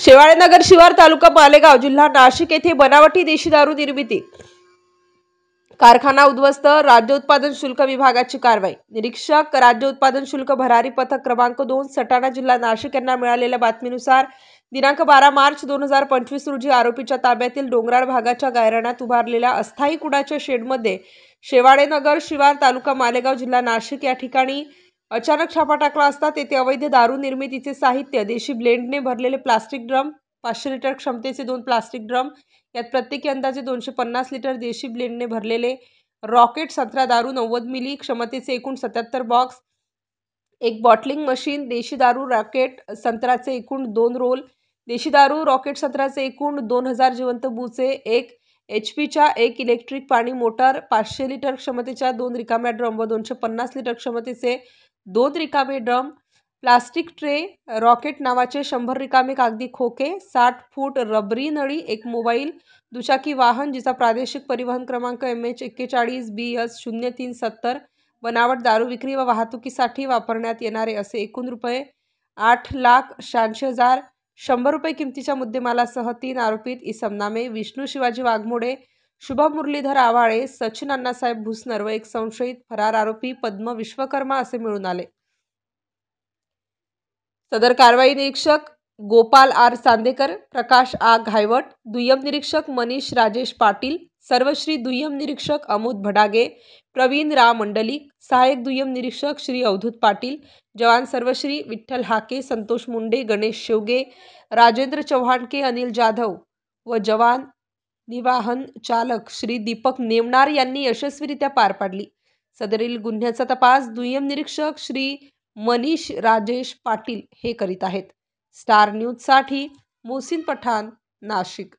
शेवाळेनगर शिवार तालुका मालेगाव जिल्हा नाशिक येथे बनावटी देशी दारू निर्मिती कारखाना उद्ध्वस्त। राज्य उत्पादन शुल्क विभागाची कारवाई। निरीक्षक राज्य उत्पादन शुल्क भरारी पथक क्रमांक 2 सटाणा जिल्हा नाशिक यांना मिळालेल्या बातमीनुसार दिनांक 12 मार्च 2025 रोजी आरोपीच्या ताब्यातील डोंगराळ भागाच्या गायरानात उभारलेल्या अस्थायी कुडाच्या शेडमध्ये शेवाळेनगर शिवार तालुका मालेगाव जिल्हा नाशिक या ठिकाणी अचानक छापा टाकला असता तेथे अवैध दारू निर्मितीचे साहित्य, देशी ब्लेंडने भरलेले प्लास्टिक ड्रम, 500 लिटर क्षमतेचे 2 प्लास्टिक ड्रम, यात प्रत्येकी अंदाजे 250 लिटर देशी ब्लेंडने भरलेले रॉकेट 17 दारू, 90 मिली क्षमतेचे एकूण 77 बॉक्स, एक बॉटलिंग मशीन, देशी दारू रॉकेट संत्राचे एकूण 2 रोल, देशी दारू रॉकेट संत्राचे एकूण 2000 जिवंत बुचे, एक HP-च्या एक इलेक्ट्रिक पाणी मोटार, 500 लिटर क्षमतेच्या 2 रिकाम्या ड्रम व 250 लिटर क्षमतेचे 2 रिकामे ड्रम, प्लास्टिक ट्रे, रॉकेट नावाचे 100 रिकामे कागदी खोके, 60 फूट रबरी नळी, एक मोबाईल, दुचाकी वाहन जिचा प्रादेशिक परिवहन क्रमांक MH41BS0370, बनावट दारू विक्री व वाहतुकीसाठी वापरण्यात येणारे असे एकूण रुपये 8,86,000 100 रुपये किमतीच्या मुद्देमालासह 3 आरोपित इसम नामे विष्णू शिवाजी वाघमोडे, शुभम मुरलीधर आवाळे, सचिन अण्णासाहेब भुसनर व एक संशयित फरार आरोपी पद्म विश्वकर्मा असे मिळून आले। सदर कारवाई निरीक्षक गोपाल आर चांदेकर, प्रकाश आ घायवट, दुय्यम निरीक्षक मनीष राजेश पाटील, सर्वश्री दुय्यम निरीक्षक अमोद भडागे, प्रवीण रा मंडलिक, सहायक दुय्यम निरीक्षक श्री अवधूत पाटील, जवान सर्वश्री विठ्ठल हाके, संतोष मुंडे, गणेश शेवगे, राजेंद्र चव्हाण के, अनिल जाधव व जवान निवाहन चालक श्री दीपक नेमनार यांनी यशस्वीरित्या पार पाडली। सदरील गुन्ह्याचा तपास दुय्यम निरीक्षक श्री मनीष राजेश पाटील हे करीत आहेत। स्टार न्यूज साठी मोहसिन पठाण, नाशिक।